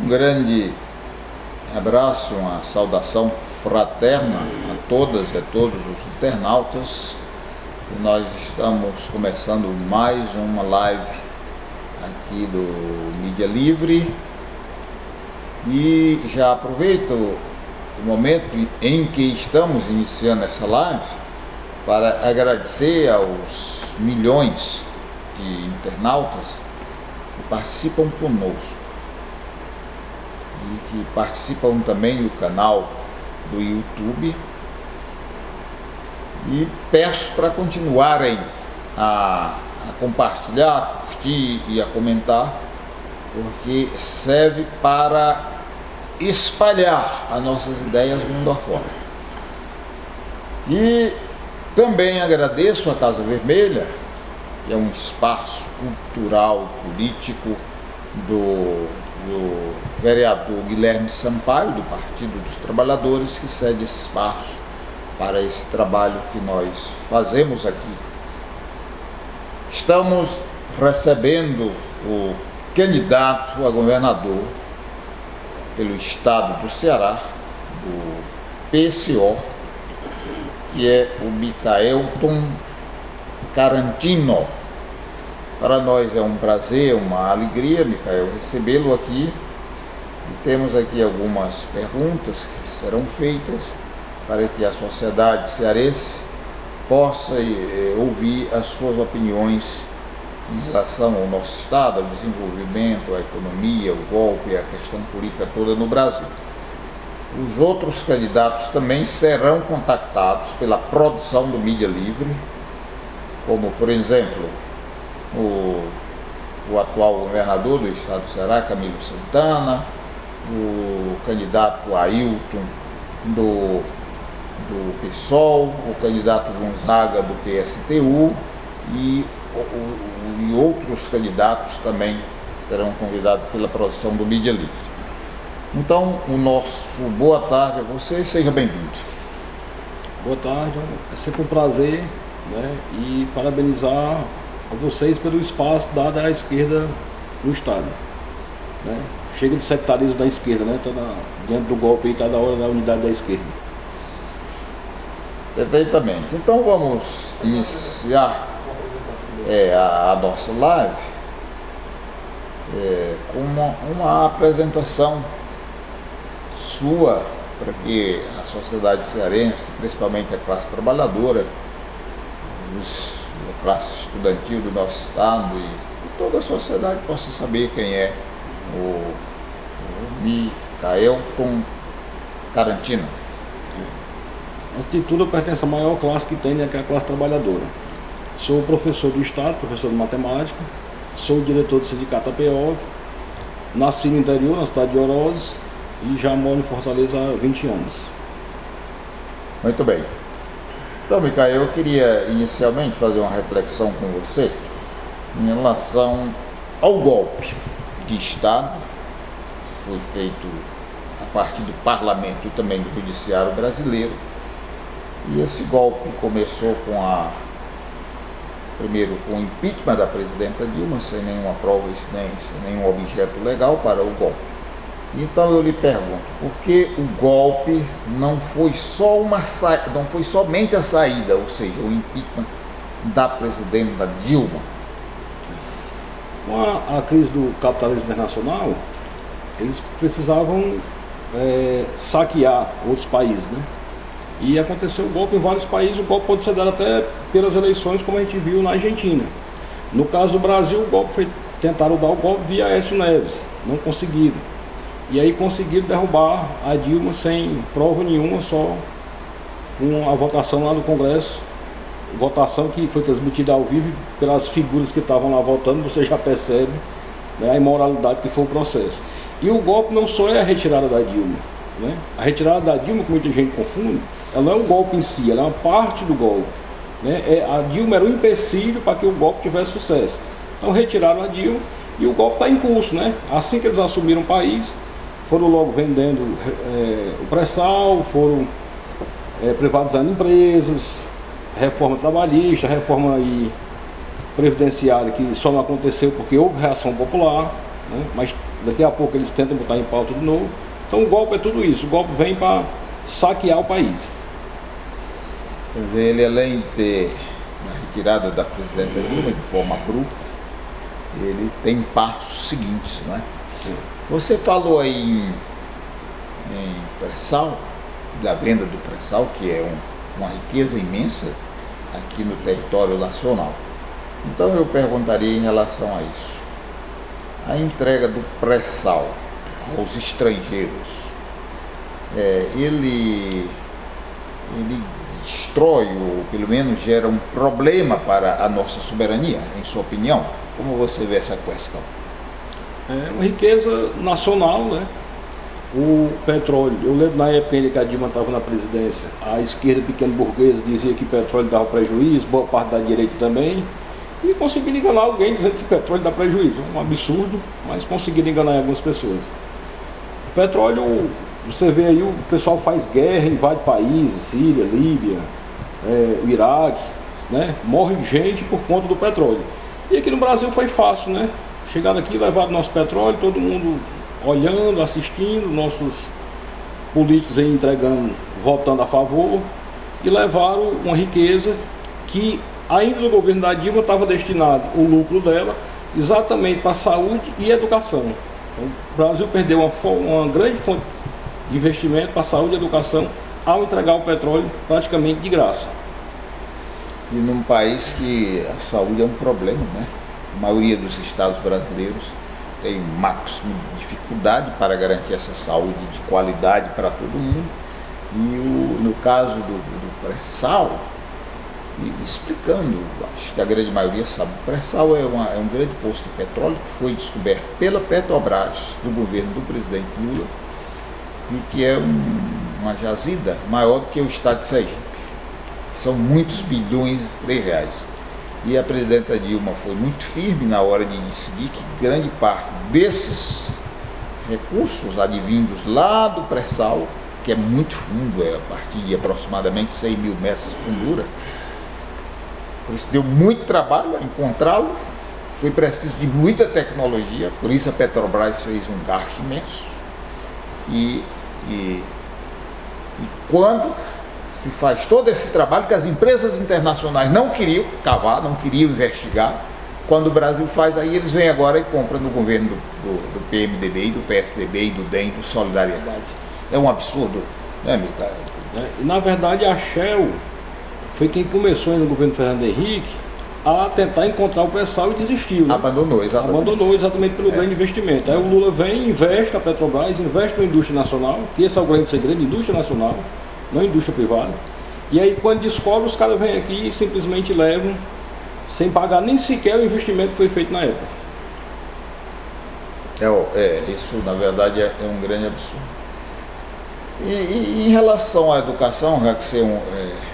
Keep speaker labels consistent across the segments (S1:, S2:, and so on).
S1: Um grande abraço, uma saudação fraterna a todas e a todos os internautas. Nós estamos começando mais uma live aqui do Mídia Livre e já aproveito o momento em que estamos iniciando essa live para agradecer aos milhões de internautas que participam conosco e que participam também do canal do YouTube, e peço para continuarem a compartilhar, a curtir e a comentar, porque serve para espalhar as nossas ideias mundo afora. E também agradeço a Casa Vermelha, que é um espaço cultural, político do vereador Guilherme Sampaio, do Partido dos Trabalhadores, que cede esse espaço para esse trabalho que nós fazemos aqui. Estamos recebendo o candidato a governador pelo estado do Ceará, do PCO, que é o Micaelton Carantino. Para nós é um prazer, uma alegria, Micael, recebê-lo aqui. E temos aqui algumas perguntas que serão feitas para que a sociedade cearense possa ouvir as suas opiniões em relação ao nosso estado, ao desenvolvimento, à economia, o golpe, a questão política toda no Brasil. Os outros candidatos também serão contactados pela produção do Mídia Livre, como, por exemplo, o atual governador do estado do Ceará, Camilo Santana, o candidato Ailton do PSOL, o candidato Gonzaga do PSTU e outros candidatos também serão convidados pela produção do Mídia Livre. Então, o nosso boa tarde a você, seja bem-vindo.
S2: Boa tarde, é sempre um prazer, né, e parabenizar a vocês pelo espaço dado à esquerda no estado, né? Chega de sectarismo da esquerda, né? Diante do golpe aí, está da hora da unidade da esquerda.
S1: Perfeitamente. Então vamos iniciar a nossa live com uma apresentação sua, para que a sociedade cearense, principalmente a classe trabalhadora, a classe estudantil do nosso estado e toda a sociedade possa saber quem é o Micaelton Carantino.
S2: Antes de tudo, eu pertenço à maior classe que tem, né, que é a classe trabalhadora. Sou professor do estado, professor de matemática, sou diretor do sindicato APO, nasci no interior, na cidade de Oroz, e já moro em Fortaleza há 20 anos.
S1: Muito bem. Então, Micael, eu queria inicialmente fazer uma reflexão com você em relação ao golpe de Estado que foi feito a partir do parlamento e também do judiciário brasileiro. E esse golpe começou primeiro com o impeachment da presidenta Dilma, sem nenhuma prova e sem nenhum objeto legal para o golpe. Então eu lhe pergunto, por que o golpe não foi somente a saída, ou seja, o impeachment da presidenta Dilma?
S2: Com a crise do capitalismo internacional, eles precisavam saquear outros países, né? E aconteceu o golpe em vários países. O golpe pode ser dado até pelas eleições, como a gente viu na Argentina. No caso do Brasil, o golpe tentaram dar o golpe via Aécio Neves, não conseguiram. E aí conseguiram derrubar a Dilma sem prova nenhuma, só com a votação lá do Congresso, votação que foi transmitida ao vivo pelas figuras que estavam lá votando. Você já percebe, né, a imoralidade que foi o processo. E o golpe não só é a retirada da Dilma, né? A retirada da Dilma, que muita gente confunde, ela não é um golpe em si, ela é uma parte do golpe, né? A Dilma era um empecilho para que o golpe tivesse sucesso. Então retiraram a Dilma e o golpe está em curso, né? Assim que eles assumiram o país, foram logo vendendo o pré-sal, foram privatizando empresas, reforma trabalhista, reforma previdenciária, que só não aconteceu porque houve reação popular, né? Mas daqui a pouco eles tentam botar em pauta de novo. Então o golpe é tudo isso, o golpe vem para saquear o país.
S1: Quer dizer, ele além de ter a retirada da presidenta Dilma de forma abrupta, ele tem passos seguintes, não é? Você falou aí em pré-sal, da venda do pré-sal, que é uma riqueza imensa aqui no território nacional. Então eu perguntaria em relação a isso. A entrega do pré-sal aos estrangeiros, ele destrói ou pelo menos gera um problema para a nossa soberania, em sua opinião? Como você vê essa questão?
S2: É uma riqueza nacional, né? O petróleo, eu lembro na época ainda que a Dilma estava na presidência, a esquerda pequeno burguesa dizia que petróleo dava prejuízo, boa parte da direita também, e conseguiram enganar alguém dizendo que petróleo dá prejuízo. Um absurdo, mas conseguiram enganar algumas pessoas. O petróleo, você vê aí, o pessoal faz guerra, invade países, Síria, Líbia, o Iraque, né? Morre gente por conta do petróleo. E aqui no Brasil foi fácil, né? Chegaram aqui, levaram nosso petróleo, todo mundo olhando, assistindo, nossos políticos aí entregando, votando a favor, e levaram uma riqueza que ainda no governo da Dilma estava destinado o lucro dela exatamente para a saúde e educação. Então, o Brasil perdeu uma grande fonte de investimento para a saúde e educação ao entregar o petróleo praticamente de graça.
S1: E num país que a saúde é um problema, né? A maioria dos estados brasileiros tem máxima dificuldade para garantir essa saúde de qualidade para todo mundo. E no caso do pré-sal, explicando, acho que a grande maioria sabe, o pré-sal é um grande posto de petróleo que foi descoberto pela Petrobras, do governo do presidente Lula, e que é uma jazida maior do que o estado de Sergipe. São muitos bilhões de reais. E a presidenta Dilma foi muito firme na hora de decidir que grande parte desses recursos advindos lá do pré-sal, que é muito fundo, a partir de aproximadamente 100 mil metros de fundura, por isso deu muito trabalho a encontrá-lo, foi preciso de muita tecnologia, por isso a Petrobras fez um gasto imenso. E quando se faz todo esse trabalho que as empresas internacionais não queriam cavar, não queriam investigar, quando o Brasil faz, aí eles vêm agora e compram no governo do PMDB, e do PSDB, e do DEM, do Solidariedade. É um absurdo, né, Micael?
S2: E na verdade a Shell foi quem começou no governo Fernando Henrique a tentar encontrar o pré-sal e desistiu, né?
S1: Abandonou exatamente
S2: pelo grande investimento. Aí o Lula vem, investe na Petrobras, investe na indústria nacional, que esse é o grande segredo, indústria nacional, não indústria privada. E aí quando descobre, os caras vêm aqui e simplesmente levam, sem pagar nem sequer o investimento que foi feito na época.
S1: Isso na verdade é um grande absurdo. E em relação à educação, já que você é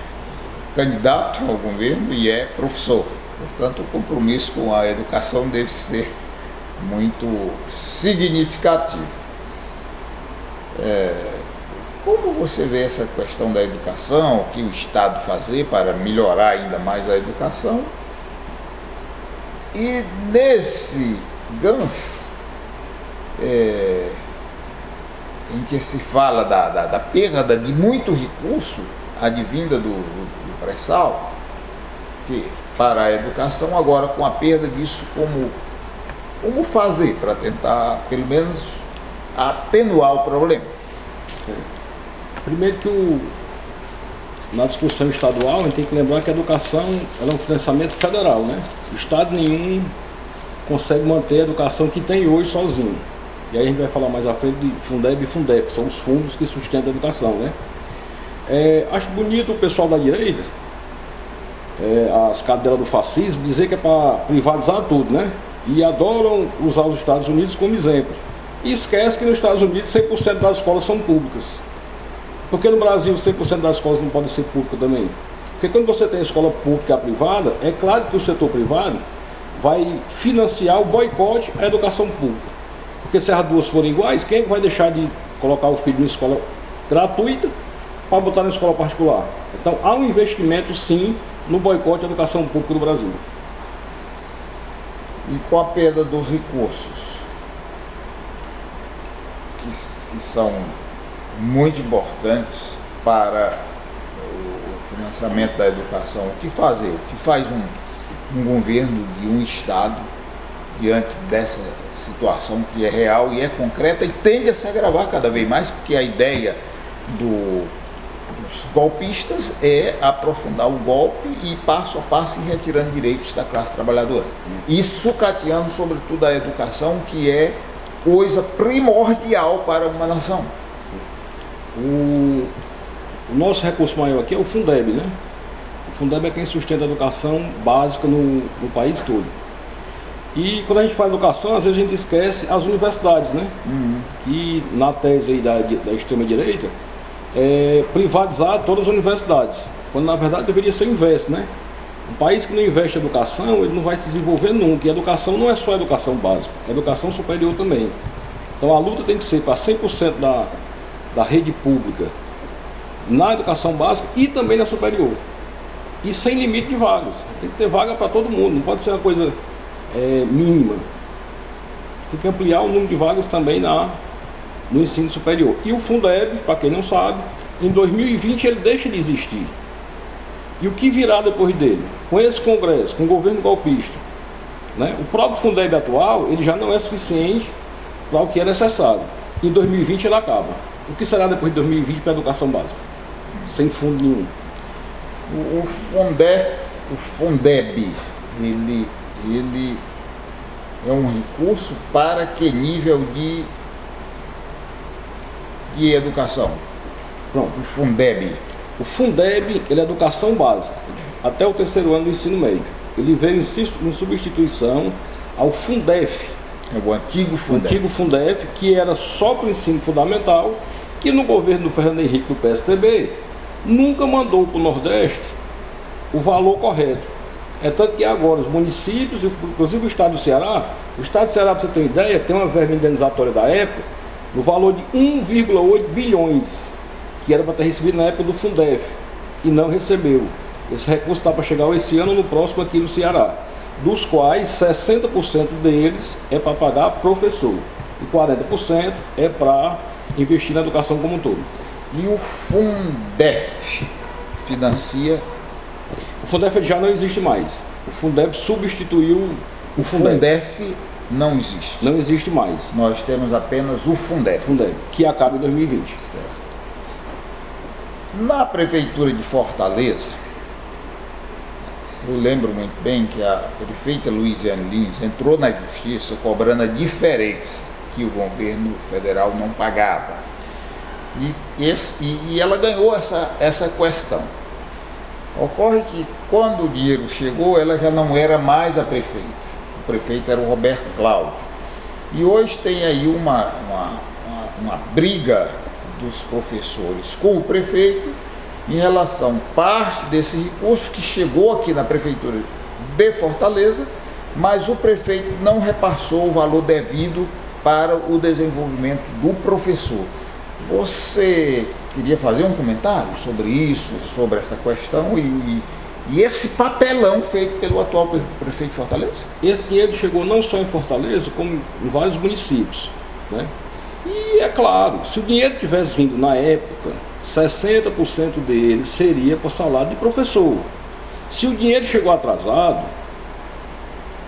S1: candidato ao governo e é professor, portanto o compromisso com a educação deve ser muito significativo. Como você vê essa questão da educação, o que o Estado fazer para melhorar ainda mais a educação? E nesse gancho em que se fala da perda de muito recurso advinda do pré-sal, que para a educação, agora com a perda disso, como fazer para tentar pelo menos atenuar o problema?
S2: Primeiro que na discussão estadual a gente tem que lembrar que a educação ela é um financiamento federal, né? O Estado nenhum consegue manter a educação que tem hoje sozinho. E aí a gente vai falar mais à frente de Fundeb e Fundef, que são os fundos que sustentam a educação, né? Acho bonito o pessoal da direita, as cadelas do fascismo, dizer que é para privatizar tudo, né? E adoram usar os Estados Unidos como exemplo. E esquece que nos Estados Unidos 100% das escolas são públicas. Porque no Brasil 100% das escolas não podem ser públicas também? Porque quando você tem escola pública e privada, é claro que o setor privado vai financiar o boicote à educação pública. Porque se as duas forem iguais, quem vai deixar de colocar o filho em escola gratuita para botar na escola particular? Então há um investimento sim no boicote à educação pública do Brasil.
S1: E com a perda dos recursos, que são muito importantes para o financiamento da educação. O que fazer? O que faz um governo de um estado diante dessa situação que é real e é concreta e tende a se agravar cada vez mais, porque a ideia dos golpistas é aprofundar o golpe e passo a passo ir retirando direitos da classe trabalhadora. E sucateando sobretudo a educação, que é coisa primordial para uma nação.
S2: O nosso recurso maior aqui é o Fundeb, né? O Fundeb é quem sustenta a educação básica no país todo. E quando a gente fala educação, às vezes a gente esquece as universidades, né? Que na tese aí da extrema-direita é privatizar todas as universidades, quando na verdade deveria ser o inverso, né? Um país que não investe em educação, ele não vai se desenvolver nunca. E a educação não é só a educação básica, é a educação superior também. Então a luta tem que ser para 100% da rede pública na educação básica e também na superior. E sem limite de vagas. Tem que ter vaga para todo mundo, não pode ser uma coisa mínima. Tem que ampliar o número de vagas também no ensino superior. E o Fundeb, para quem não sabe, em 2020 ele deixa de existir. E o que virá depois dele? Com esse Congresso, com o governo golpista, né? O próprio Fundeb atual, ele já não é suficiente para o que é necessário. Em 2020 ele acaba. O que será depois de 2020 para a educação básica? Sem fundo nenhum.
S1: O Fundeb, ele é um recurso para que nível de educação?
S2: Pronto.
S1: O Fundeb.
S2: O Fundeb, ele é educação básica, até o 3º ano do ensino médio. Ele veio em substituição ao Fundef.
S1: É o antigo Fundef.
S2: O antigo Fundef, que era só para o ensino fundamental, que no governo do Fernando Henrique do PSDB, nunca mandou para o Nordeste o valor correto. É tanto que agora os municípios, inclusive o estado do Ceará, para você ter uma ideia, tem uma verba indenizatória da época, no valor de 1,8 bilhões, que era para ter recebido na época do Fundef, e não recebeu. Esse recurso está para chegar esse ano ou no próximo aqui no Ceará, dos quais 60% deles é para pagar professor, e 40% é para investir na educação como um todo.
S1: E o Fundef financia?
S2: O Fundef já não existe mais. O Fundeb substituiu
S1: o Fundef. Não existe.
S2: Não existe mais.
S1: Nós temos apenas o Fundeb.
S2: Que acaba em 2020.
S1: Certo. Na Prefeitura de Fortaleza, eu lembro muito bem que a prefeita Luiziane Lins entrou na justiça cobrando a diferença que o governo federal não pagava. E ela ganhou essa questão. Ocorre que quando o dinheiro chegou, ela já não era mais a prefeita. O prefeito era o Roberto Cláudio. E hoje tem aí uma briga dos professores com o prefeito em relação a parte desse recurso que chegou aqui na Prefeitura de Fortaleza, mas o prefeito não repassou o valor devido para o desenvolvimento do professor. Você queria fazer um comentário sobre isso, sobre essa questão e esse papelão feito pelo atual prefeito de Fortaleza?
S2: Esse dinheiro chegou não só em Fortaleza, como em vários municípios, né? E é claro, se o dinheiro tivesse vindo na época, 60% dele seria para salário de professor. Se o dinheiro chegou atrasado,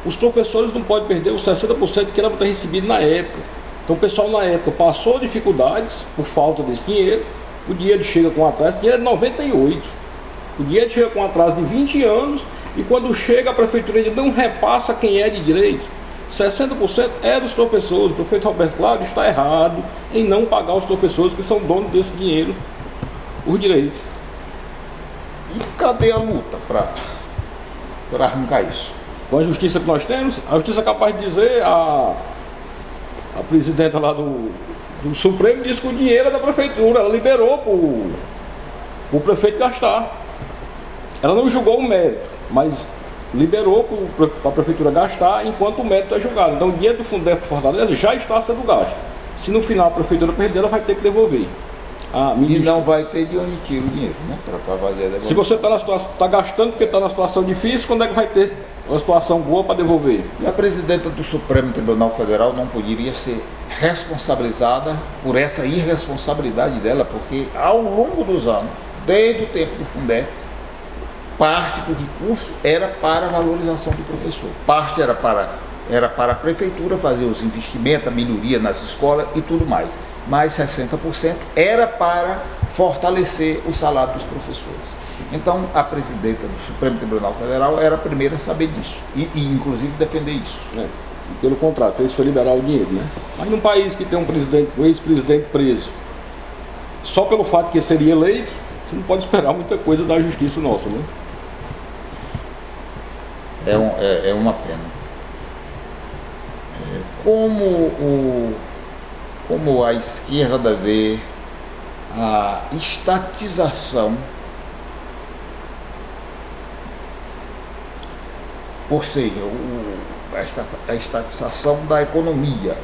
S2: os professores não podem perder os 60% que era para ter recebido na época. Então o pessoal na época passou dificuldades por falta desse dinheiro, o dinheiro chega com atraso, o dinheiro é de 98, o dinheiro chega com atraso de 20 anos e quando chega a prefeitura ainda não repassa quem é de direito. 60% é dos professores. O prefeito Roberto Cláudio está errado em não pagar os professores que são donos desse dinheiro por direito.
S1: E cadê a luta para arrancar isso?
S2: Com a justiça que nós temos, a justiça é capaz de dizer, a presidenta lá do Supremo disse que o dinheiro é da prefeitura, ela liberou para o prefeito gastar. Ela não julgou o mérito, mas liberou para a prefeitura gastar enquanto o mérito é julgado. Então o dinheiro do Fundef de Fortaleza já está sendo gasto. Se no final a prefeitura perder, ela vai ter que devolver.
S1: E não vai ter de onde tira o dinheiro, né? Para fazer a devolução.
S2: Se você está na situação, está gastando porque está na situação difícil, quando é que vai ter uma situação boa para devolver?
S1: E a presidenta do Supremo Tribunal Federal não poderia ser responsabilizada por essa irresponsabilidade dela, porque ao longo dos anos, desde o tempo do Fundef, parte do recurso era para a valorização do professor, parte era para a prefeitura fazer os investimentos, a melhoria nas escolas e tudo mais. Mais 60% era para fortalecer o salário dos professores. Então, a presidenta do Supremo Tribunal Federal era a primeira a saber disso e inclusive, defender isso.
S2: Pelo contrário, isso foi liberar o dinheiro, né? Mas num país que tem um ex-presidente preso, só pelo fato que ele seria eleito, você não pode esperar muita coisa da justiça nossa, né?
S1: É uma pena. Como a esquerda vê a estatização, ou seja, a estatização da economia,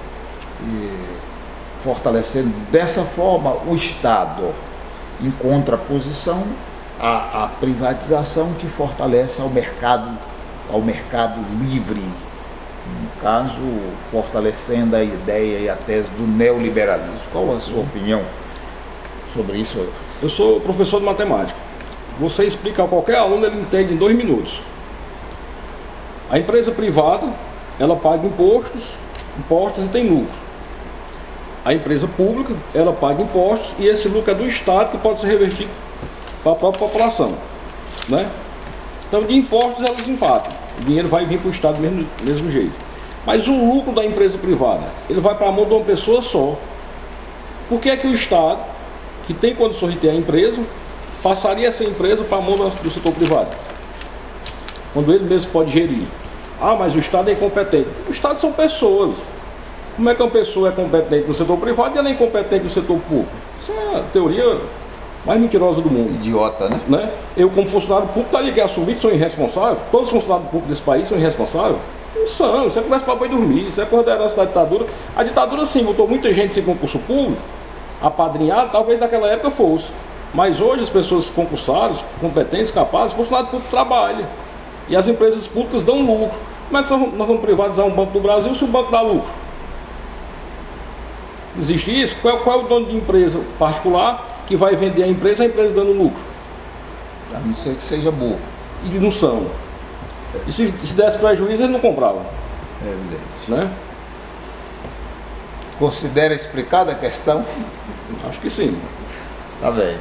S1: fortalecendo dessa forma o Estado, em contraposição à privatização que fortalece ao mercado livre, no caso, fortalecendo a ideia e a tese do neoliberalismo. Qual a sua opinião sobre isso?
S2: Eu sou professor de matemática. Você explica a qualquer aluno, ele entende em 2 minutos. A empresa privada, ela paga impostos e tem lucro. A empresa pública, ela paga impostos e esse lucro é do Estado que pode ser revertido para a própria população, né? Então, de impostos elas empatam. O dinheiro vai vir para o Estado do mesmo jeito. Mas o lucro da empresa privada, ele vai para a mão de uma pessoa só. Por que é que o Estado, que tem condições de ter a empresa, passaria essa empresa para a mão do setor privado? Quando ele mesmo pode gerir. Ah, mas o Estado é incompetente. O Estado são pessoas. Como é que uma pessoa é competente no setor privado e ela é incompetente no setor público? Isso é a teoria mais mentirosa do mundo.
S1: Idiota, né?
S2: Eu, como funcionário público, estaria aqui assumido, sou irresponsável. Todos os funcionários públicos desse país são irresponsáveis. Não são, isso é conversa para boi dormir, isso é acordar a herança da ditadura. A ditadura, sim, botou muita gente sem concurso público, apadrinhado, talvez naquela época fosse. Mas hoje as pessoas concursadas, competentes, capazes, o funcionário público trabalha. E as empresas públicas dão lucro. Como é que nós vamos privatizar um banco do Brasil se o banco dá lucro? Existe isso? Qual é o dono de empresa particular que vai vender a empresa dando lucro?
S1: A não ser que seja burro.
S2: E não são. E se desse prejuízo, ele não comprava.
S1: É evidente.
S2: Né?
S1: Considera explicada a questão?
S2: Acho que sim.
S1: Tá bem.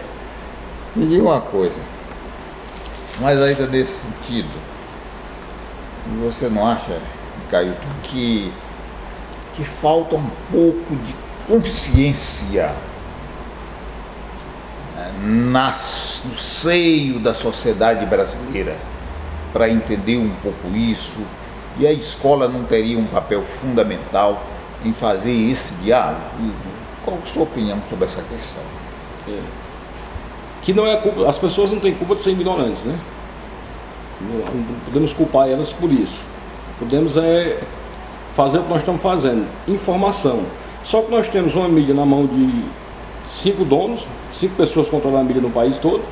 S1: Me diga uma coisa, mas ainda nesse sentido, você não acha, Cailton, que falta um pouco de consciência no seio da sociedade brasileira para entender um pouco isso, e a escola não teria um papel fundamental em fazer esse diálogo? Qual a sua opinião sobre essa questão?
S2: Que não é culpa, as pessoas não têm culpa de ser ignorantes, né? Não podemos culpar elas por isso. Podemos fazer o que nós estamos fazendo, informação. Só que nós temos uma mídia na mão de 5 donos, 5 pessoas controlando a mídia no país todo,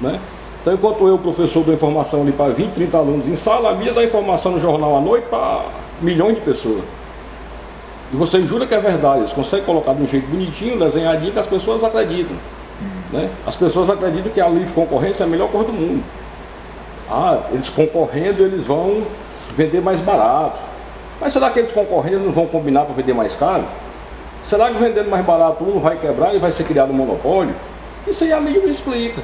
S2: né? Então, enquanto eu, professor, dou informação ali para 20, 30 alunos em sala, a mídia dá informação no jornal à noite para milhões de pessoas. E você jura que é verdade, eles conseguem colocar de um jeito bonitinho, desenhadinho, que as pessoas acreditam, né? As pessoas acreditam que a livre concorrência é a melhor coisa do mundo. Eles concorrendo, eles vão vender mais barato. Mas será que eles concorrendo não vão combinar para vender mais caro? Será que vendendo mais barato um vai quebrar e vai ser criado um monopólio? Isso aí a mídia não explica.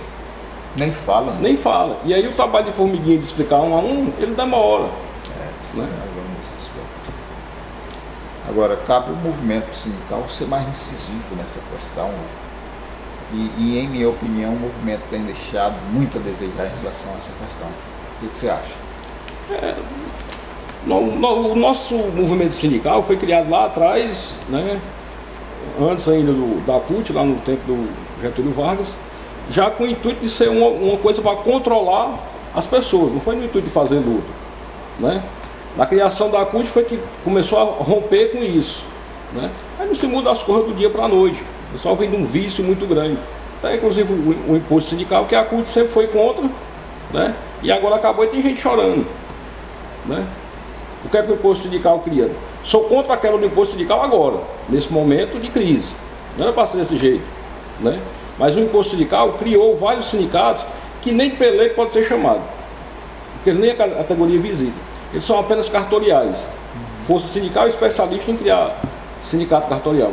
S1: Nem fala. Né?
S2: Nem fala. E aí o trabalho de formiguinha de explicar um a um, ele demora. Né?
S1: Agora, cabe ao movimento sindical ser mais incisivo nessa questão. Né? E, em minha opinião, o movimento tem deixado muito a desejar em relação a essa questão. O que você acha?
S2: O nosso movimento sindical foi criado lá atrás, né? Antes ainda da CUT, lá no tempo do Getúlio Vargas, já com o intuito de ser uma coisa para controlar as pessoas, não foi no intuito de fazer luta, né? Na criação da CUT foi que começou a romper com isso, né? Aí não se muda as coisas do dia para a noite, O pessoal vem de um vício muito grande. Então, inclusive o imposto sindical, que a CUT sempre foi contra, né? E agora acabou e tem gente chorando, né? O que é que o imposto sindical cria? Sou contra a queda do imposto sindical agora, nesse momento de crise. Não era para ser desse jeito, né? Mas o imposto sindical criou vários sindicatos que nem peleiro pode ser chamado, porque nem a categoria visita. Eles são apenas cartoriais. Força sindical especialista em criar sindicato cartorial.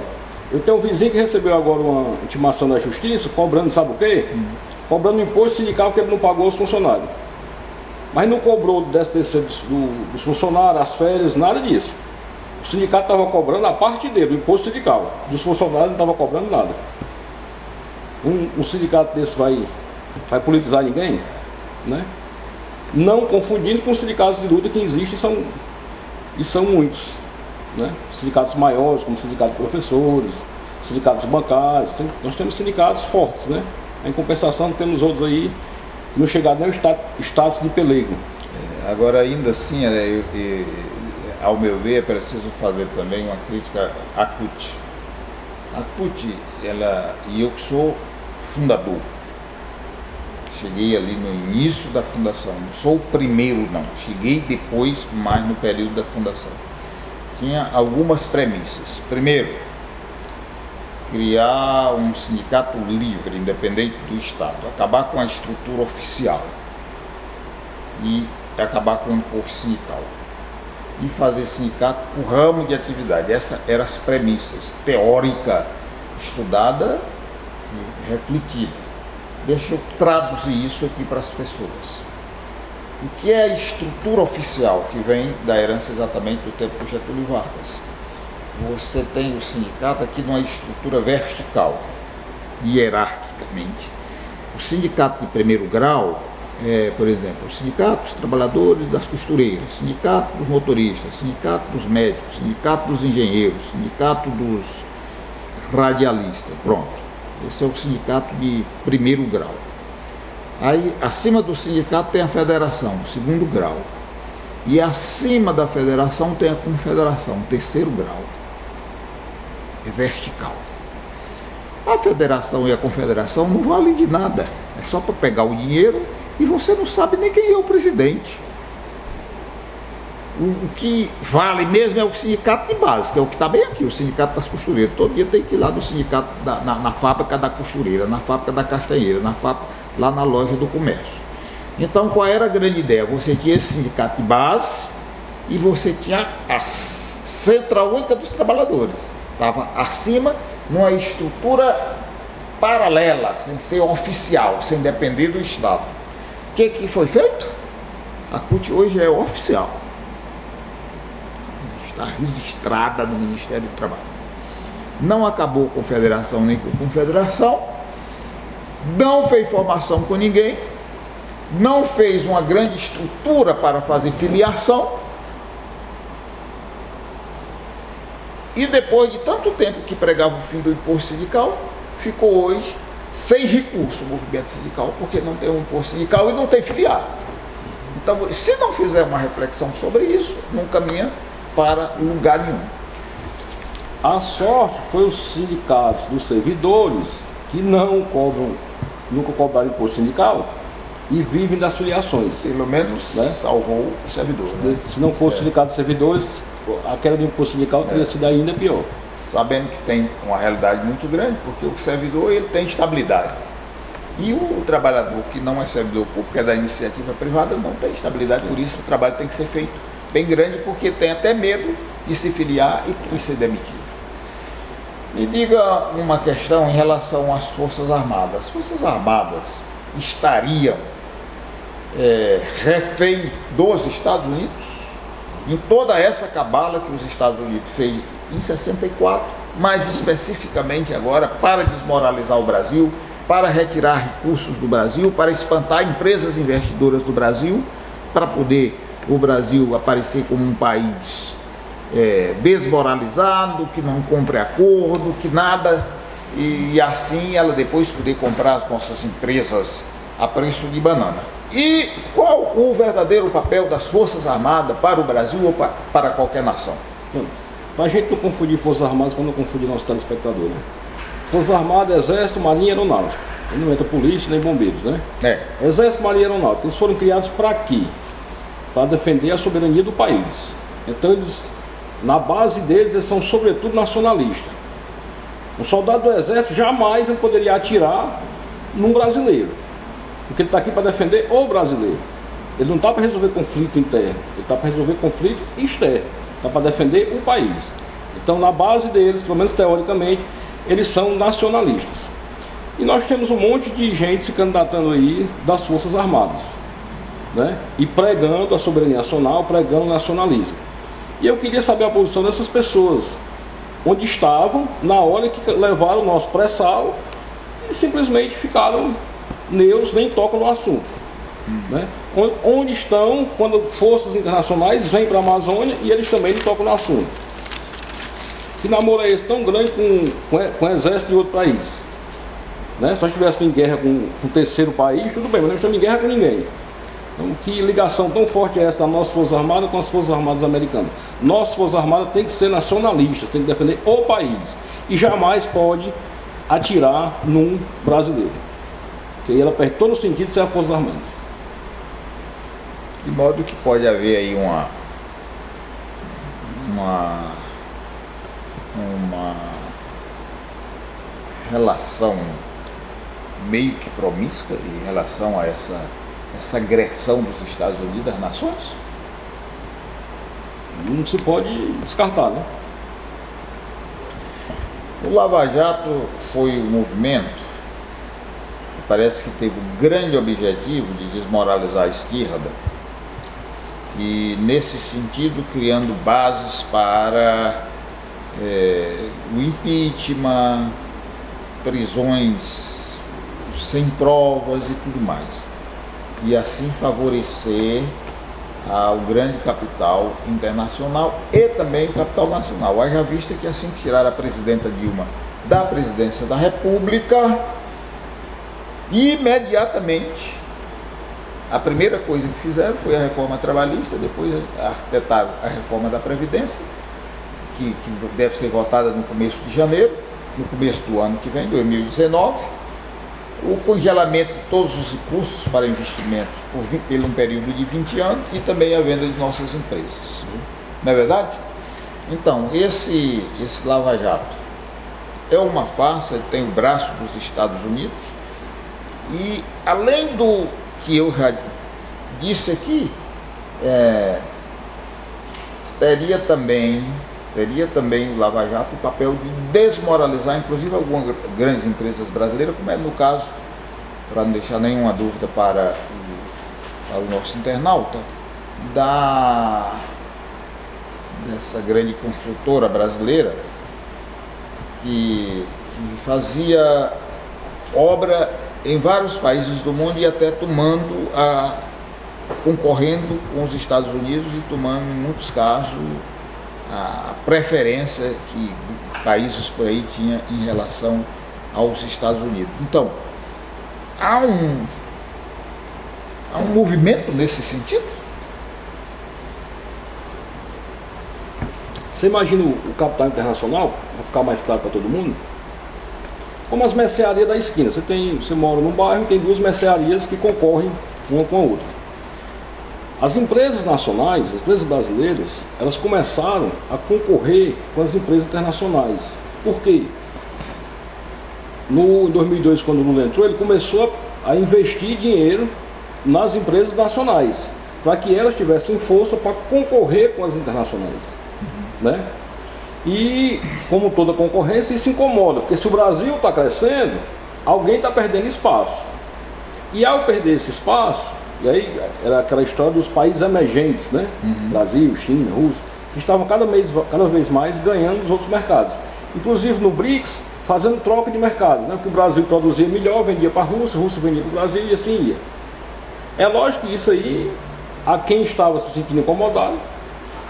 S2: Eu tenho um vizinho que recebeu agora uma intimação da justiça, cobrando, sabe o quê? Cobrando o imposto sindical que ele não pagou aos funcionários. Mas não cobrou do 13º dos funcionários, as férias, nada disso. O sindicato estava cobrando a parte dele, o imposto sindical. Dos funcionários não estava cobrando nada. Um sindicato desse vai politizar ninguém, né? Não confundindo com os sindicatos de luta que existem e são muitos, né? Sindicatos maiores, como sindicato de professores, sindicatos bancários. Nós temos sindicatos fortes, né? Em compensação, temos outros aí que não chegaram nem ao status de pelego.
S1: Agora, ainda assim, ao meu ver, é preciso fazer também uma crítica à CUT. A CUT, e eu que sou fundador, cheguei ali no início da fundação, não sou o primeiro não, cheguei depois, mais no período da fundação. Tinha algumas premissas. Primeiro, criar um sindicato livre, independente do Estado, acabar com a estrutura oficial e acabar com o imposto sindical e fazer sindicato por ramo de atividade. Essas eram as premissas, teórica, estudada e refletida. Deixa eu traduzir isso aqui para as pessoas. O que é a estrutura oficial que vem da herança exatamente do tempo do Getúlio Vargas? Você tem o sindicato aqui numa estrutura vertical, hierarquicamente. O sindicato de primeiro grau por exemplo, o sindicato dos trabalhadores das costureiras, sindicato dos motoristas, sindicato dos médicos, sindicato dos engenheiros, sindicato dos radialistas, pronto. Esse é o sindicato de primeiro grau. Aí, acima do sindicato tem a federação, segundo grau. E acima da federação tem a confederação, terceiro grau. É vertical. A federação e a confederação não valem de nada. É só para pegar o dinheiro e você não sabe nem quem é o presidente. O que vale mesmo é o sindicato de base, que é o que está bem aqui, o sindicato das costureiras. Todo dia tem que ir lá no sindicato, na fábrica da costureira, na fábrica da castanheira, na fábrica, lá na loja do comércio. Então, qual era a grande ideia? Você tinha esse sindicato de base e você tinha a Central Única dos Trabalhadores. Estava acima, numa estrutura paralela, sem ser oficial, sem depender do Estado. O que foi feito? A CUT hoje é oficial. Está registrada no Ministério do Trabalho. Não acabou com federação nem com confederação, não fez formação com ninguém, não fez uma grande estrutura para fazer filiação, e depois de tanto tempo que pregava o fim do imposto sindical, ficou hoje sem recurso o movimento sindical, porque não tem um imposto sindical e não tem filiado. Então, se não fizer uma reflexão sobre isso, não caminha para lugar nenhum.
S2: A sorte foi os sindicatos dos servidores que nunca cobraram imposto sindical e vivem das filiações.
S1: Pelo menos, né? Salvou o servidor. Né?
S2: Se não fosse o sindicato dos servidores, a queda do imposto sindical teria sido ainda pior.
S1: Sabendo que tem uma realidade muito grande, porque o servidor ele tem estabilidade. E o trabalhador que não é servidor público, é da iniciativa privada, não tem estabilidade, por isso o trabalho tem que ser feito bem grande, porque tem até medo de se filiar e de ser demitido. Me diga uma questão em relação às Forças Armadas. As Forças Armadas estariam refém dos Estados Unidos? Em toda essa cabala que os Estados Unidos fez em 64, mais especificamente agora para desmoralizar o Brasil, para retirar recursos do Brasil, para espantar empresas investidoras do Brasil, para poder o Brasil aparecer como um país desmoralizado, que não cumpre acordo, que nada, e assim ela depois poder comprar as nossas empresas a preço de banana. E qual o verdadeiro papel das Forças Armadas para o Brasil ou para qualquer nação?
S2: Para a gente não confundir Forças Armadas, para não confundir nosso telespectador, né? Forças Armadas, Exército, Marinha e Aeronáutica. Não entra polícia nem bombeiros, né? Exército, Marinha e Aeronáutica. Eles foram criados para quê? Para defender a soberania do país. Então eles, na base deles, eles são sobretudo nacionalistas. Um soldado do Exército jamais ele poderia atirar num brasileiro, porque ele está aqui para defender o brasileiro. Ele não está para resolver conflito interno, ele está para resolver conflito externo, está para defender o país. Então, na base deles, pelo menos teoricamente, eles são nacionalistas. E nós temos um monte de gente se candidatando aí das Forças Armadas, né? E pregando a soberania nacional, pregando o nacionalismo. E eu queria saber a posição dessas pessoas, onde estavam na hora que levaram o nosso pré-sal e simplesmente ficaram neutros, nem tocam no assunto. Né? Onde estão quando forças internacionais vêm para a Amazônia e eles também não tocam no assunto. Que namoro é esse tão grande com o exército de outro país? Né? Se nós estivéssemos em guerra com um terceiro país, tudo bem, mas nós estamos em guerra com ninguém. Então, que ligação tão forte é essa da nossa Força Armada com as Forças Armadas americanas? Nossa Força Armada tem que ser nacionalista, tem que defender o país. E jamais pode atirar num brasileiro. Porque aí ela perde todo o sentido de ser a Forças Armadas.
S1: De modo que pode haver aí uma relação meio que promíscua em relação a essa agressão dos Estados Unidos às nações?
S2: Não se pode descartar, né?
S1: O Lava Jato foi um movimento que parece que teve o grande objetivo de desmoralizar a esquerda e, nesse sentido, criando bases para o impeachment, prisões sem provas e tudo mais. E assim favorecer ao grande capital internacional e também o capital nacional. Haja vista que assim que tiraram a presidenta Dilma da presidência da República, imediatamente a primeira coisa que fizeram foi a reforma trabalhista, depois arquitetaram a reforma da Previdência, que deve ser votada no começo de janeiro, no começo do ano que vem, 2019, o congelamento de todos os recursos para investimentos por um período de 20 anos e também a venda de nossas empresas. Não é verdade? Então, esse Lava Jato é uma farsa, ele tem o braço dos Estados Unidos e, além do que eu já disse aqui, teria também o Lava Jato o papel de desmoralizar, inclusive, algumas grandes empresas brasileiras, como é no caso, para não deixar nenhuma dúvida para o nosso internauta, dessa grande construtora brasileira que fazia obra em vários países do mundo e até concorrendo com os Estados Unidos e tomando, em muitos casos, a preferência que países por aí tinham em relação aos Estados Unidos. Então, há um movimento nesse sentido?
S2: Você imagina o capital internacional, para ficar mais claro para todo mundo, como as mercearias da esquina. Você mora num bairro e tem duas mercearias que concorrem uma com a outra. As empresas nacionais, as empresas brasileiras, elas começaram a concorrer com as empresas internacionais. Por quê? Em 2002, quando o Lula entrou, ele começou a investir dinheiro nas empresas nacionais, para que elas tivessem força para concorrer com as internacionais. Né? E, como toda concorrência, isso incomoda, porque se o Brasil está crescendo, alguém está perdendo espaço. E ao perder esse espaço, e aí era aquela história dos países emergentes, né? Brasil, China, Rússia, que estavam cada vez mais ganhando os outros mercados. Inclusive no BRICS, fazendo troca de mercados, né? Porque o Brasil produzia melhor, vendia para a Rússia vendia para o Brasil e assim ia. É lógico que isso aí, a quem estava se sentindo incomodado,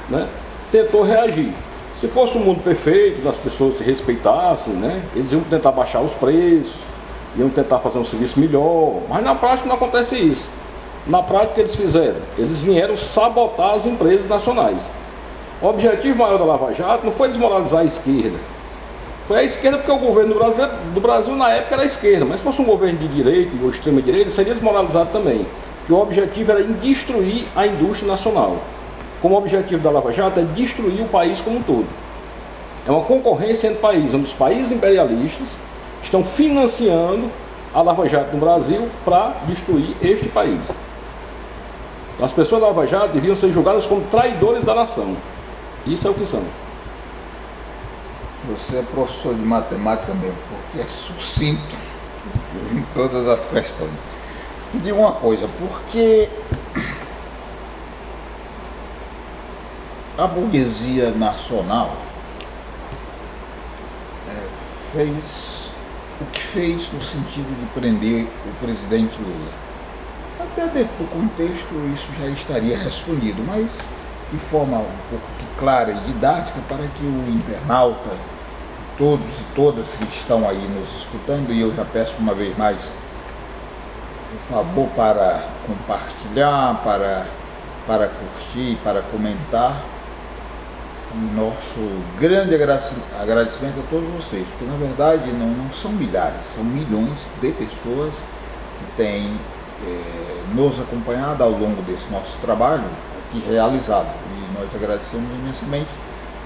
S2: né, tentou reagir. Se fosse um mundo perfeito, as pessoas se respeitassem, né, eles iam tentar baixar os preços, iam tentar fazer um serviço melhor, mas na prática não acontece isso. Na prática, o que eles fizeram? Eles vieram sabotar as empresas nacionais. O objetivo maior da Lava Jato não foi desmoralizar a esquerda, Foi a esquerda, porque o governo do Brasil na época era a esquerda, mas se fosse um governo de direita ou extrema direita, seria desmoralizado também. Que o objetivo era destruir a indústria nacional. Como o objetivo da Lava Jato é destruir o país como um todo. É uma concorrência entre países, onde os países imperialistas estão financiando a Lava Jato no Brasil para destruir este país. As pessoas da Lava Jato deviam ser julgadas como traidores da nação. Isso é o que são.
S1: Você é professor de matemática mesmo, porque é sucinto em todas as questões. Me diga uma coisa, porque a burguesia nacional fez o que fez no sentido de prender o presidente Lula? Até dentro do contexto isso já estaria respondido, mas de forma um pouco clara e didática para que o internauta, todos e todas que estão aí nos escutando, e eu já peço uma vez mais, por favor, para compartilhar, para curtir, para comentar. E nosso grande agradecimento a todos vocês, porque na verdade não são milhares, são milhões de pessoas que têm nos acompanhado ao longo desse nosso trabalho aqui realizado. E nós agradecemos imensamente,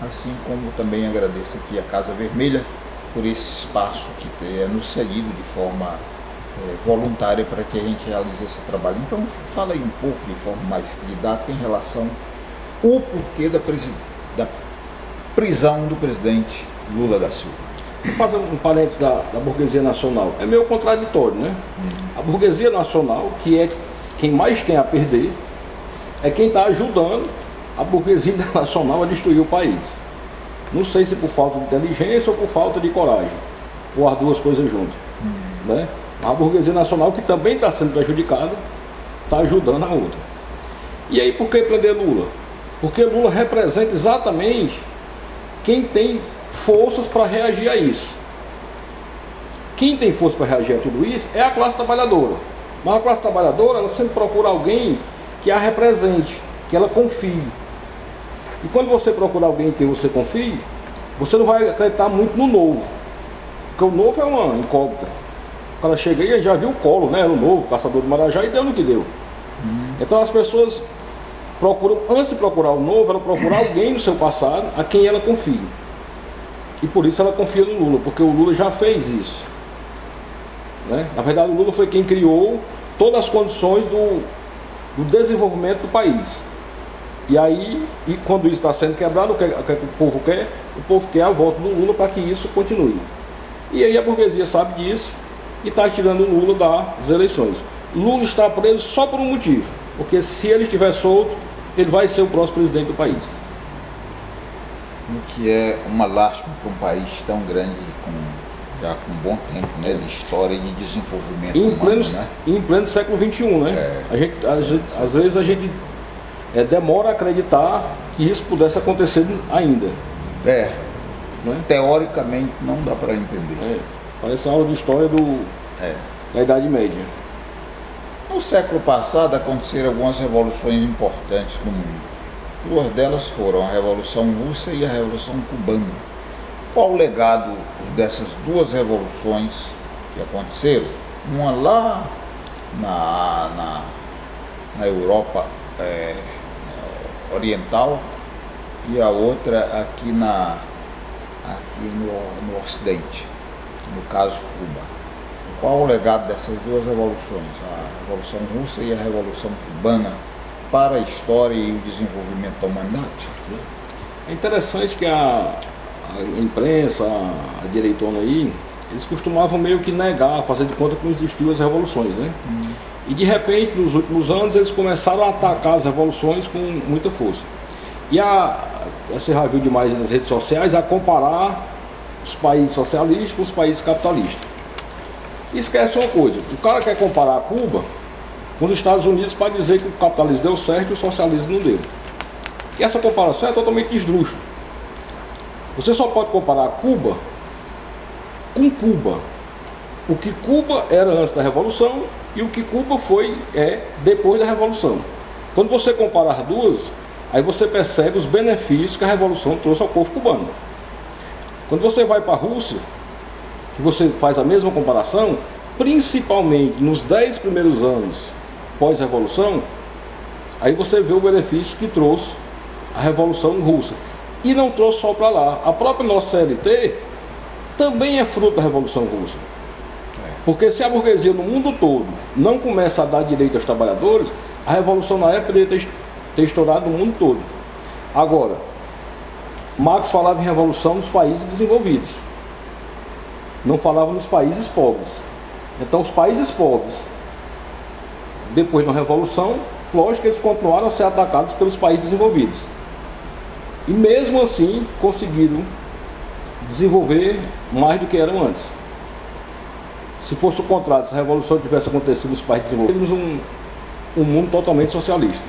S1: assim como também agradeço aqui a Casa Vermelha por esse espaço que é nos cedido de forma voluntária para que a gente realize esse trabalho. Então fala aí um pouco de forma mais didática em relação ao porquê da prisão do presidente Lula da Silva.
S2: Vou fazer um parênteses da burguesia nacional. É meio contraditório, né? A burguesia nacional, que é quem mais tem a perder, é quem está ajudando a burguesia internacional a destruir o país. Não sei se por falta de inteligência ou por falta de coragem, ou as duas coisas juntas, né? A burguesia nacional, que também está sendo prejudicada, está ajudando a outra. E aí, por que prender Lula? Porque Lula representa exatamente quem tem forças para reagir a isso. Quem tem força para reagir a tudo isso é a classe trabalhadora. Mas a classe trabalhadora, ela sempre procura alguém que a represente, que ela confie. E quando você procura alguém que você confie, você não vai acreditar muito no novo. Porque o novo é uma incógnita. O cara chega aí e já viu o Collor, né? Era o novo, caçador de Marajá, e deu no que deu. Então as pessoas procuram, antes de procurar o novo, ela procura alguém no seu passado a quem ela confia. E por isso ela confia no Lula, porque o Lula já fez isso, né? Na verdade, o Lula foi quem criou todas as condições do desenvolvimento do país. E aí, quando isso está sendo quebrado, o que o povo quer? O povo quer a volta do Lula para que isso continue. E aí a burguesia sabe disso e está tirando o Lula das eleições. Lula está preso só por um motivo, porque se ele estiver solto, ele vai ser o próximo presidente do país.
S1: O que é uma lástima para um país tão grande, já com um bom tempo, né, de história e de desenvolvimento humano,
S2: em pleno século XXI, né? Às vezes a gente demora a acreditar que isso pudesse acontecer ainda.
S1: Né? Teoricamente não dá para entender.
S2: Parece aula de história da Idade Média.
S1: No século passado aconteceram algumas revoluções importantes no mundo. Duas delas foram a Revolução Russa e a Revolução Cubana. Qual o legado dessas duas revoluções que aconteceram? Uma lá na Europa Oriental e a outra aqui no Ocidente, no caso Cuba. Qual o legado dessas duas revoluções, a Revolução Russa e a Revolução Cubana, para a história e o desenvolvimento da humanidade?
S2: É interessante que a imprensa, a direitona aí, eles costumavam meio que negar, fazer de conta que não existiam as revoluções, né? E de repente, nos últimos anos, eles começaram a atacar as revoluções com muita força. E você já viu demais nas redes sociais a comparar os países socialistas com os países capitalistas. E esquece uma coisa, o cara quer comparar Cuba com os Estados Unidos para dizer que o capitalismo deu certo e o socialismo não deu. E essa comparação é totalmente esdrúxula. Você só pode comparar Cuba com Cuba. O que Cuba era antes da Revolução e o que Cuba depois da Revolução. Quando você compara as duas, aí você percebe os benefícios que a Revolução trouxe ao povo cubano. Quando você vai para a Rússia, que você faz a mesma comparação, principalmente nos 10 primeiros anos pós-revolução, aí você vê o benefício que trouxe a Revolução Russa. E não trouxe só para lá. A própria nossa CLT também é fruto da Revolução Russa. Porque se a burguesia no mundo todo não começa a dar direito aos trabalhadores, a Revolução na época poderia ter estourado no mundo todo. Agora, Marx falava em revolução nos países desenvolvidos, não falava nos países pobres. Então os países pobres, depois da revolução, lógico que eles continuaram a ser atacados pelos países desenvolvidos. E mesmo assim conseguiram desenvolver mais do que eram antes. Se fosse o contrário, se a revolução tivesse acontecido nos países desenvolvidos, um mundo totalmente socialista.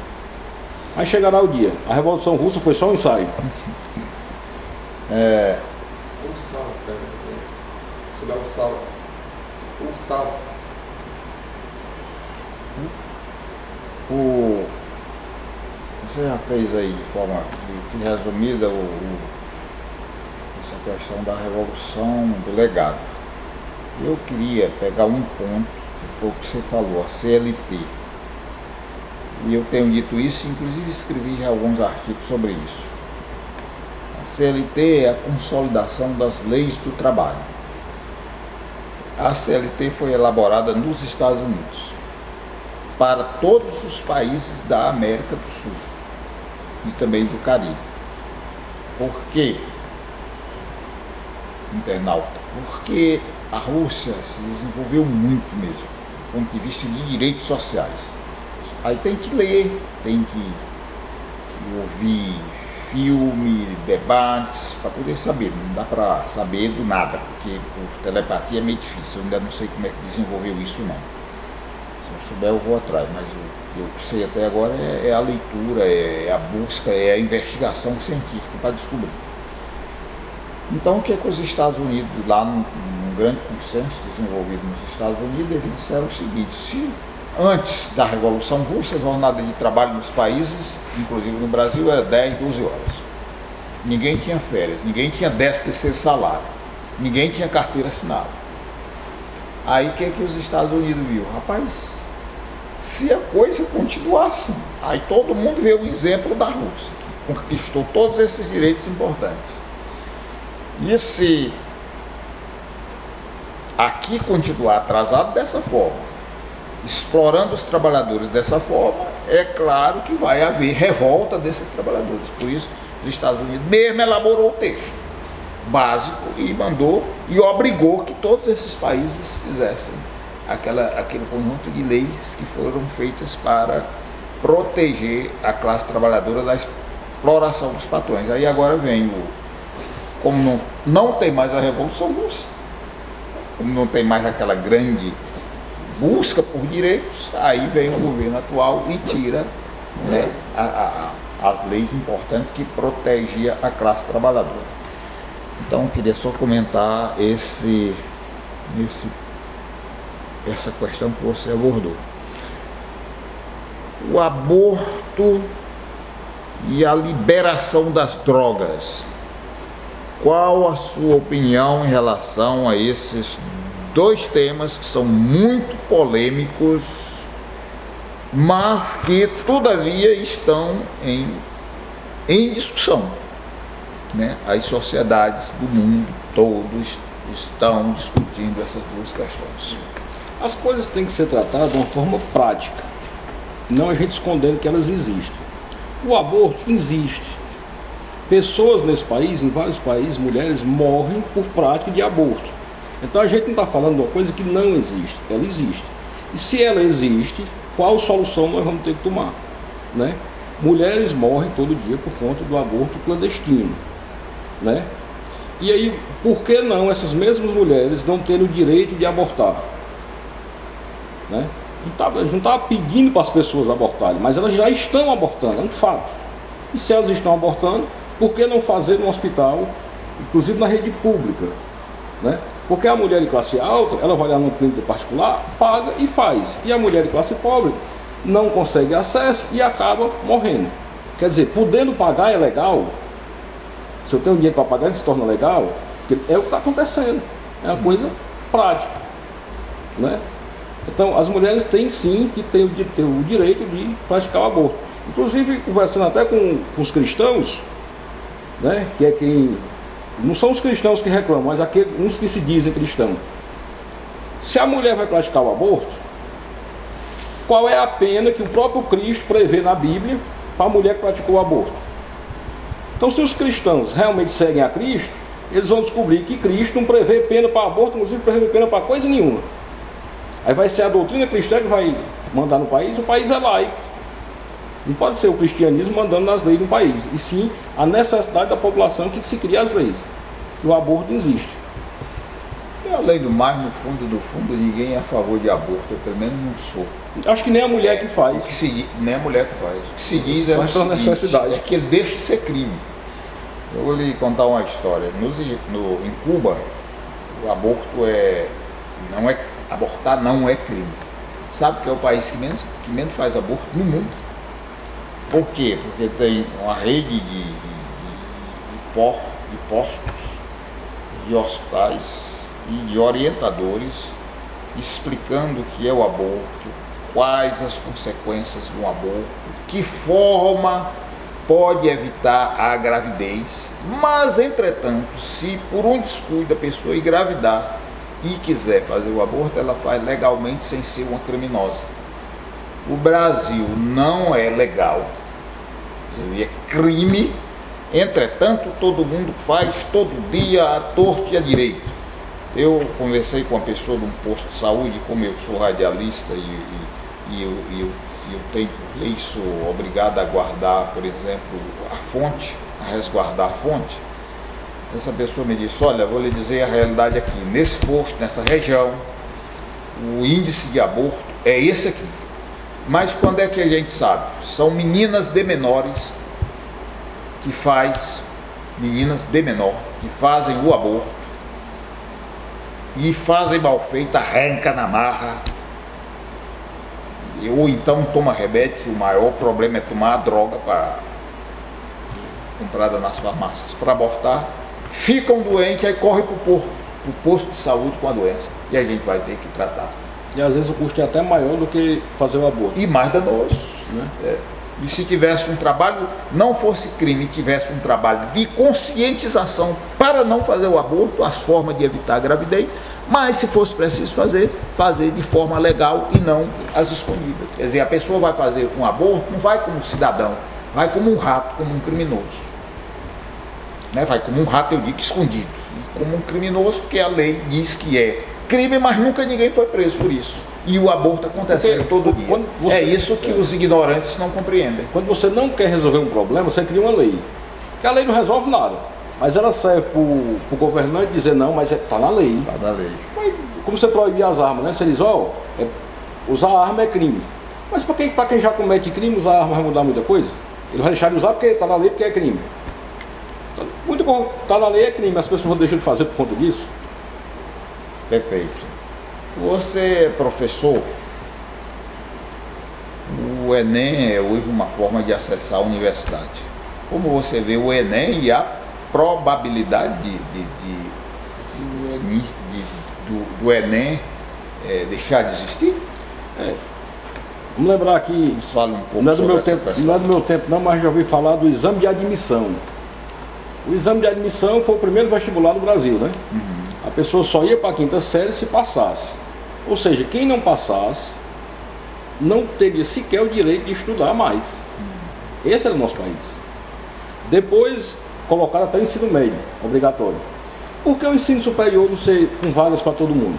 S2: Aí chegará o dia. A Revolução Russa foi só um ensaio.
S3: O sal, se dá o sal. O sal.
S1: Você já fez aí de forma que resumida essa questão da revolução, do legado. Eu queria pegar um ponto, que foi o que você falou, a CLT. E eu tenho dito isso, inclusive escrevi já alguns artigos sobre isso. A CLT é a consolidação das leis do trabalho. A CLT foi elaborada nos Estados Unidos, para todos os países da América do Sul e também do Caribe. Por quê, internauta? Porque a Rússia se desenvolveu muito mesmo, do ponto de vista de direitos sociais. Aí tem que ler, tem que ouvir filme, debates, para poder saber. Não dá para saber do nada, porque por telepatia é meio difícil. Eu ainda não sei como é que desenvolveu isso não. Se eu souber eu vou atrás, mas eu sei até agora é a leitura, é a busca, é a investigação científica para descobrir. Então o que é que os Estados Unidos, lá num grande consenso desenvolvido nos Estados Unidos, eles disseram o seguinte: se antes da Revolução Russa, a jornada de trabalho nos países, inclusive no Brasil, era 10, 12 horas. Ninguém tinha férias, ninguém tinha 13º salário, ninguém tinha carteira assinada. Aí o que é que os Estados Unidos viu? Rapaz, se a coisa continuar assim, aí todo mundo vê o exemplo da Rússia, que conquistou todos esses direitos importantes. E se aqui continuar atrasado dessa forma, explorando os trabalhadores dessa forma, é claro que vai haver revolta desses trabalhadores. Por isso, os Estados Unidos mesmo elaborou o texto básico e mandou e obrigou que todos esses países fizessem aquele conjunto de leis que foram feitas para proteger a classe trabalhadora da exploração dos patrões. Aí agora vem como não tem mais a Revolução Russa, como não tem mais aquela grande busca por direitos, aí vem o governo atual e tira, né, as leis importantes que protegiam a classe trabalhadora. Então eu queria só comentar essa questão que você abordou. O aborto e a liberação das drogas. Qual a sua opinião em relação a esses dois temas que são muito polêmicos, mas que todavia estão em discussão, né? As sociedades do mundo todos estão discutindo essas duas questões.
S2: As coisas têm que ser tratadas de uma forma prática, não a gente escondendo que elas existem. O aborto existe. Pessoas nesse país, em vários países, mulheres morrem por prática de aborto. Então a gente não está falando de uma coisa que não existe, ela existe. E se ela existe, qual solução nós vamos ter que tomar, né? Mulheres morrem todo dia por conta do aborto clandestino, né? E aí, por que não essas mesmas mulheres não terem o direito de abortar, né? A gente não está pedindo para as pessoas abortarem, mas elas já estão abortando, é um fato. E se elas estão abortando, por que não fazer no hospital, inclusive na rede pública, né? Porque a mulher de classe alta, ela vai lá numa clínica particular, paga e faz. E a mulher de classe pobre não consegue acesso e acaba morrendo. Quer dizer, podendo pagar é legal. Se eu tenho dinheiro para pagar, ele se torna legal. Porque é o que está acontecendo, é uma coisa prática, né? Então, as mulheres têm sim que ter o direito de praticar o aborto. Inclusive, conversando até com os cristãos, né, que é quem... Não são os cristãos que reclamam, mas uns que se dizem cristãos. Se a mulher vai praticar o aborto, qual é a pena que o próprio Cristo prevê na Bíblia para a mulher que praticou o aborto? Então, se os cristãos realmente seguem a Cristo, eles vão descobrir que Cristo não prevê pena para aborto, inclusive prevê pena para coisa nenhuma. Aí vai ser a doutrina cristã que vai mandar no país. O país é laico. Não pode ser o cristianismo mandando nas leis do país, e sim a necessidade da população que se cria as leis. E o aborto existe.
S1: E além do mais, no fundo do fundo, ninguém é a favor de aborto, eu pelo menos não sou.
S2: Acho que nem a mulher que faz.
S1: Nem a mulher que faz. O que se diz é o seguinte, necessidade. É que ele deixa de ser crime. Eu vou lhe contar uma história. Em Cuba, o aborto abortar não é crime. Sabe que é o país que menos faz aborto no mundo. Por quê? Porque tem uma rede de postos, de hospitais e de orientadores explicando o que é o aborto, quais as consequências de um aborto, que forma pode evitar a gravidez, mas entretanto, se por um descuido a pessoa engravidar e quiser fazer o aborto, ela faz legalmente sem ser uma criminosa. O Brasil não é legal, ele é crime, entretanto todo mundo faz todo dia à torta e à direita. Eu conversei com uma pessoa de um posto de saúde, como eu sou radialista e eu tenho por lei, sou obrigado a guardar, por exemplo, a fonte, a resguardar a fonte. Essa pessoa me disse, olha, vou lhe dizer a realidade aqui, nesse posto, nessa região, o índice de aborto é esse aqui. Mas quando é que a gente sabe? São meninas de menores meninas de menor, que fazem o aborto e fazem mal feito, arranca na marra, ou então toma remédio, que o maior problema é tomar a droga comprada nas farmácias para abortar, ficam doentes, aí corre para o posto de saúde com a doença, e a gente vai ter que tratar.
S2: E às vezes o custo é até maior do que fazer o aborto.
S1: E mais danoso, né? E se tivesse um trabalho, não fosse crime, tivesse um trabalho de conscientização para não fazer o aborto, as formas de evitar a gravidez, mas se fosse preciso fazer de forma legal e não às escondidas. Quer dizer, a pessoa vai fazer um aborto, não vai como cidadão, vai como um rato, como um criminoso. Né? Vai como um rato, eu digo, escondido. E como um criminoso, porque a lei diz que é crime, mas nunca ninguém foi preso por isso. E o aborto acontecendo todo dia. É isso que os ignorantes não compreendem.
S2: Quando você não quer resolver um problema, você cria uma lei. Que a lei não resolve nada. Mas ela serve para o governante dizer, não, mas está na lei.
S1: Está na lei.
S2: Mas, como você proibir as armas, né? Você diz, usar arma é crime. Mas para quem já comete crime, usar arma vai mudar muita coisa? Ele vai deixar de usar porque está na lei, porque é crime. Então, muito bom, está na lei, é crime. As pessoas deixam de fazer por conta disso.
S1: Perfeito. Você é professor. O Enem é hoje uma forma de acessar a universidade. Como você vê o Enem e a probabilidade do Enem deixar de existir?
S2: Vamos lembrar aqui,
S1: fala um pouco
S2: não é do meu tempo não, mas já ouvi falar do exame de admissão. O exame de admissão foi o primeiro vestibular do Brasil, né?
S1: Uhum.
S2: A pessoa só ia para a quinta série se passasse. Ou seja, quem não passasse não teria sequer o direito de estudar mais. Esse era o nosso país. Depois colocaram até o ensino médio, obrigatório. Por que o ensino superior não ser com vagas para todo mundo?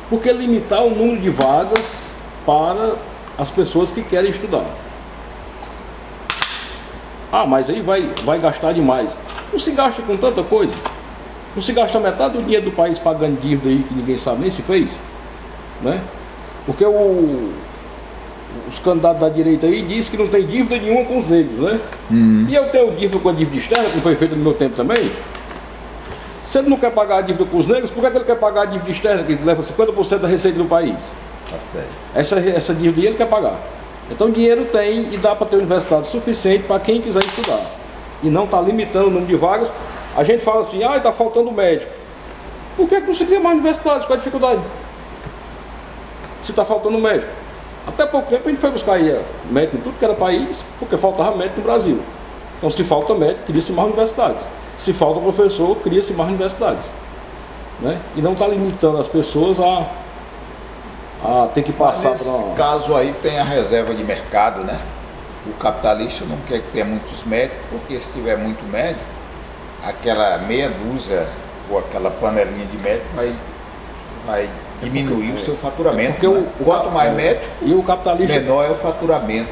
S2: Porque limitar o número de vagas para as pessoas que querem estudar. Ah, mas aí vai gastar demais. Não se gasta com tanta coisa. Não se gasta metade do dinheiro do país pagando dívida aí que ninguém sabe nem se fez, né? Porque os candidatos da direita aí dizem que não tem dívida nenhuma com os negros, né? E eu tenho dívida com a dívida externa, que foi feita no meu tempo também. Se ele não quer pagar a dívida com os negros, por que ele quer pagar a dívida externa, que leva 50% da receita do país?
S1: Tá certo.
S2: Essa dívida aí ele quer pagar. Então dinheiro tem e dá para ter universidade suficiente para quem quiser estudar. E não está limitando o número de vagas A gente fala assim, ah, está faltando médico. Por que não se cria mais universidades? Qual é a dificuldade? Se está faltando médico. Até pouco tempo a gente foi buscar aí médico em tudo que era país, porque faltava médico no Brasil. Então, se falta médico, cria-se mais universidades. Se falta professor, cria-se mais universidades. Né? E não está limitando as pessoas a ter que passar
S1: Nesse caso aí tem a reserva de mercado, né? O capitalista não quer que tenha muitos médicos, porque se tiver muito médico, aquela meia dúzia ou aquela panelinha de médico vai diminuir o seu faturamento.
S2: Porque
S1: né? Quanto mais médico,
S2: e o capitalista,
S1: menor é o faturamento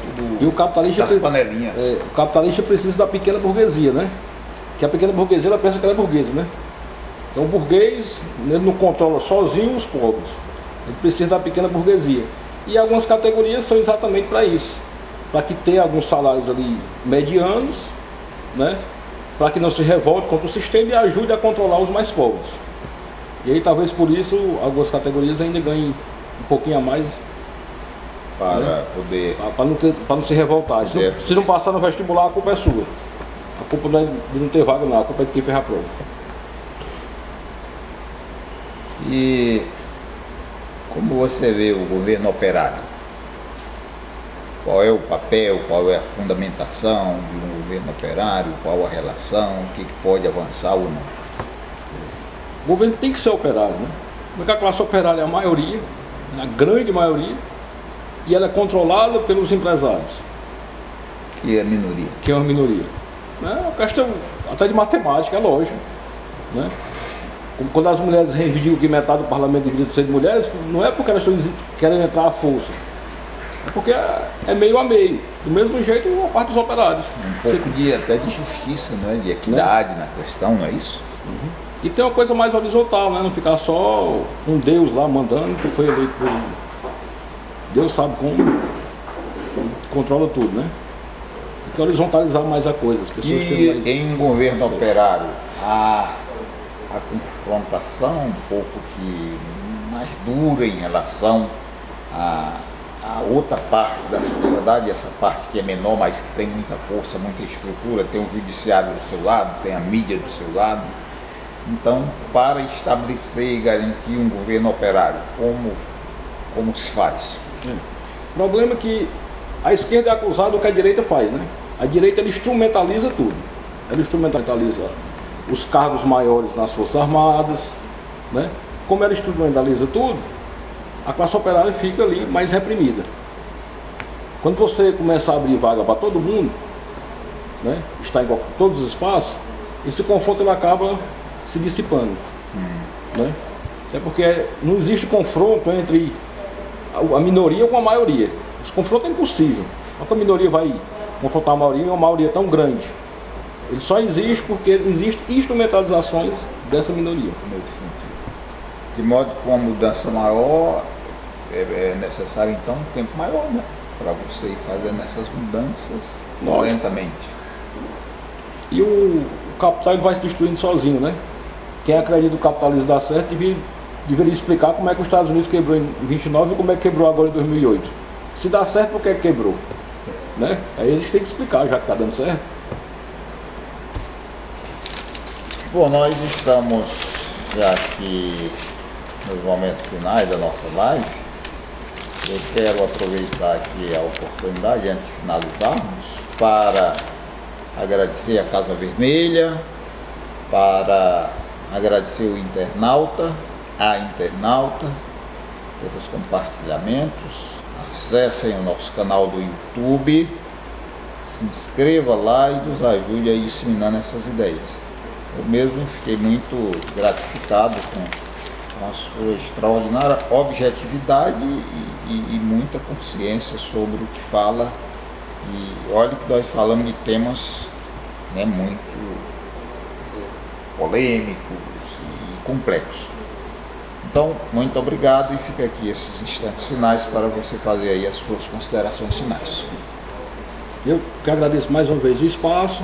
S1: das panelinhas.
S2: O capitalista precisa da pequena burguesia, né? Que a pequena burguesia, ela pensa que ela é burguesa, né? Então o burguês, ele não controla sozinho os pobres. Ele precisa da pequena burguesia. E algumas categorias são exatamente para isso. Para que tenha alguns salários ali medianos, né? Para que não se revolte contra o sistema e ajude a controlar os mais pobres. E aí talvez por isso algumas categorias ainda ganhem um pouquinho a mais.
S1: Para
S2: né?
S1: poder...
S2: Para não se revoltar. Se não passar no vestibular, a culpa é sua. A culpa não é de não ter vaga, não. A culpa é de quem fez a prova.
S1: E como você vê o governo operário? Qual é o papel, qual é a fundamentação de um governo operário, qual a relação, o que pode avançar ou não?
S2: O governo tem que ser operário, né? Porque a classe operária é a maioria, a grande maioria, e ela é controlada pelos empresários.
S1: Que é a minoria.
S2: Que é uma minoria. É uma questão até de matemática, é lógico. Né? Quando as mulheres reivindicam que metade do parlamento deveria ser de mulheres, não é porque elas estão querendo entrar à força. É porque é meio a meio. Do mesmo jeito, a parte dos operários.
S1: Um pouco até de justiça, né? De equidade, né? Na questão, não é isso?
S2: Uhum. E tem uma coisa mais horizontal, né? Não ficar só um Deus lá mandando, que foi eleito por Deus sabe como, controla tudo, né? Tem que horizontalizar mais a coisa. As pessoas
S1: e
S2: mais...
S1: em um governo operário, a confrontação um pouco mais dura em relação a outra parte da sociedade, essa parte que é menor, mas que tem muita força, muita estrutura, tem o judiciário do seu lado, tem a mídia do seu lado. Então, para estabelecer e garantir um governo operário, como se faz?
S2: O problema é que a esquerda é acusada do que a direita faz, né? A direita ela instrumentaliza tudo. Ela instrumentaliza os cargos maiores nas Forças Armadas, né? Como ela instrumentaliza tudo, a classe operária fica ali mais reprimida. Quando você começa a abrir vaga para todo mundo, né? Está em todos os espaços, esse confronto ele acaba se dissipando. Né? Até porque não existe confronto entre a minoria com a maioria. Esse confronto é impossível. Como a minoria vai confrontar a maioria, e uma maioria tão grande? Ele só existe porque existem instrumentalizações dessa minoria.
S1: Nesse sentido. De modo que uma mudança maior é necessário então um tempo maior, né? Para você ir fazendo essas mudanças lentamente.
S2: E o capital ele vai se destruindo sozinho, né? Quem acredita que o capitalismo dá certo deveria explicar como é que os Estados Unidos quebrou em 29 e como é que quebrou agora em 2008. Se dá certo, por que quebrou? Né? Aí eles têm que explicar, já que está dando certo.
S1: Bom, nós estamos já aqui nos momentos finais da nossa live. Eu quero aproveitar aqui a oportunidade, antes de finalizarmos, para agradecer a Casa Vermelha, para agradecer o internauta, a internauta, pelos compartilhamentos. Acessem o nosso canal do YouTube, se inscreva lá e nos ajude a disseminando essas ideias. Eu mesmo fiquei muito gratificado com a sua extraordinária objetividade e muita consciência sobre o que fala. E olha que nós falamos de temas, né, muito polêmicos e complexos. Então, muito obrigado e fica aqui esses instantes finais para você fazer aí as suas considerações finais.
S2: Eu que agradeço mais uma vez o espaço,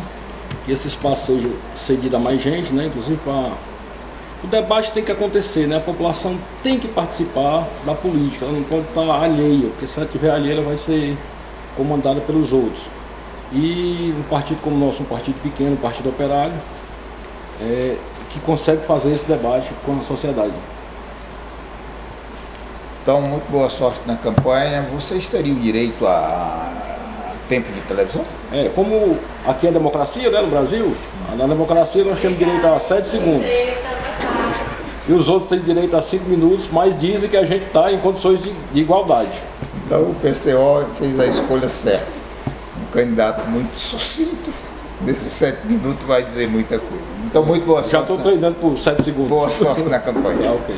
S2: que esse espaço seja cedido a mais gente, né? Inclusive para... O debate tem que acontecer, né? A população tem que participar da política, ela não pode estar alheia, porque se ela estiver alheia ela vai ser comandada pelos outros. E um partido como o nosso, um partido pequeno, um partido operário, que consegue fazer esse debate com a sociedade.
S1: Então, muito boa sorte na campanha. Vocês teriam direito a tempo de televisão?
S2: Como aqui é democracia, né, no Brasil, na democracia nós temos direito a 7 segundos. E os outros têm direito a 5 minutos, mas dizem que a gente está em condições de igualdade.
S1: Então o PCO fez a escolha certa. Um candidato muito sucinto, nesses 7 minutos vai dizer muita coisa. Então, muito boa sorte.
S2: Já estou treinando por 7 segundos.
S1: Boa sorte na campanha.
S2: Ok.